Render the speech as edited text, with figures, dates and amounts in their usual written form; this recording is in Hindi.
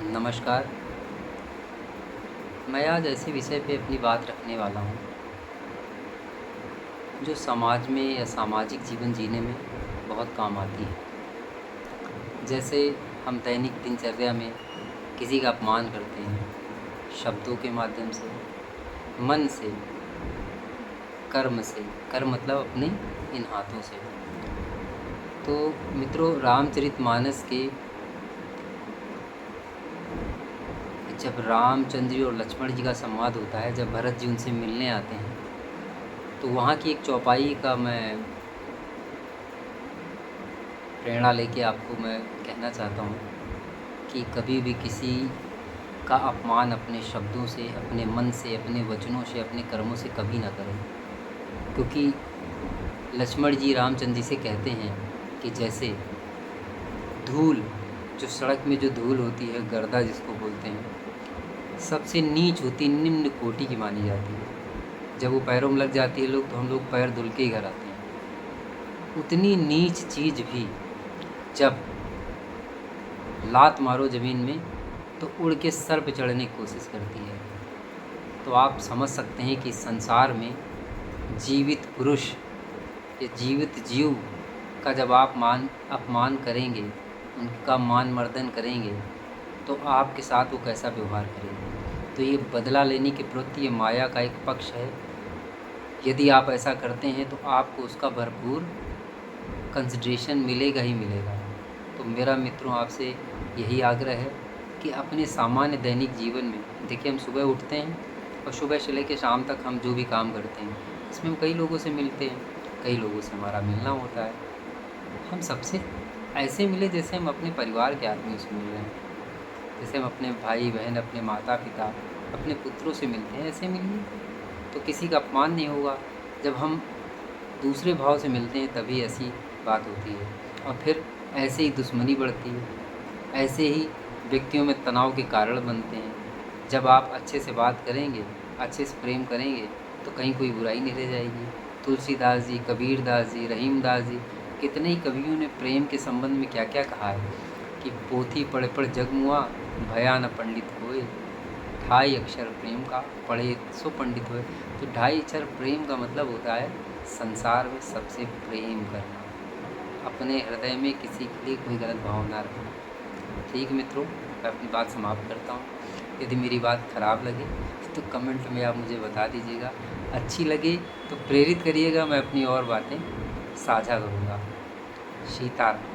नमस्कार। मैं आज ऐसे विषय पे अपनी बात रखने वाला हूँ जो समाज में या सामाजिक जीवन जीने में बहुत काम आती है। जैसे हम दैनिक दिनचर्या में किसी का अपमान करते हैं, शब्दों के माध्यम से, मन से, कर्म से। कर्म मतलब अपने इन हाथों से। तो मित्रों, रामचरितमानस के जब रामचंद्र जी और लक्ष्मण जी का संवाद होता है, जब भरत जी उनसे मिलने आते हैं, तो वहाँ की एक चौपाई का मैं प्रेरणा लेके आपको मैं कहना चाहता हूँ कि कभी भी किसी का अपमान अपने शब्दों से, अपने मन से, अपने वचनों से, अपने कर्मों से कभी ना करें। क्योंकि लक्ष्मण जी रामचंद्र जी से कहते हैं कि जैसे धूल, जो सड़क में जो धूल होती है, गर्दा जिसको बोलते हैं, सबसे नीच होती, निम्न कोटि की मानी जाती है। जब वो पैरों में लग जाती है लोग, तो हम लोग पैर धुल के ही घर आते हैं। उतनी नीच चीज़ भी जब लात मारो ज़मीन में तो उड़ के सर पे चढ़ने की कोशिश करती है। तो आप समझ सकते हैं कि संसार में जीवित पुरुष या जीवित जीव का जब आप अपमान करेंगे, उनका मान मर्दन करेंगे, तो आपके साथ वो कैसा व्यवहार करेंगे। तो ये बदला लेने की प्रवृत्ति, ये माया का एक पक्ष है। यदि आप ऐसा करते हैं तो आपको उसका भरपूर कंसिडरेशन मिलेगा ही मिलेगा। तो मेरा मित्रों आपसे यही आग्रह है कि अपने सामान्य दैनिक जीवन में, देखिए, हम सुबह उठते हैं और सुबह से लेकर शाम तक हम जो भी काम करते हैं, इसमें हम कई लोगों से मिलते हैं, कई लोगों से हमारा मिलना होता है। हम सबसे ऐसे मिले जैसे हम अपने परिवार के आदमियों से मिल रहे हैं, जैसे हम अपने भाई बहन, अपने माता पिता, अपने पुत्रों से मिलते हैं, ऐसे मिलिए तो किसी का अपमान नहीं होगा। जब हम दूसरे भाव से मिलते हैं तभी ऐसी बात होती है, और फिर ऐसे ही दुश्मनी बढ़ती है, ऐसे ही व्यक्तियों में तनाव के कारण बनते हैं। जब आप अच्छे से बात करेंगे, अच्छे से प्रेम करेंगे, तो कहीं कोई बुराई नहीं रह जाएगी। तुलसीदास जी, कबीरदास जी, रहीमदास जी, कितने ही कवियों ने प्रेम के संबंध में क्या क्या कहा है कि पोथी पढ़ पढ़ जग मुआ, भया न पंडित होए, ढाई अक्षर प्रेम का पढ़े सो पंडित होए। तो ढाई अक्षर प्रेम का मतलब होता है संसार में सबसे प्रेम करना, अपने हृदय में किसी के लिए कोई गलत भावना रखना। ठीक मित्रों, मैं अपनी बात समाप्त करता हूँ। यदि मेरी बात ख़राब लगे तो कमेंट में आप मुझे बता दीजिएगा, अच्छी लगे तो प्रेरित करिएगा, मैं अपनी और बातें साझा करूँगा। सीताराम।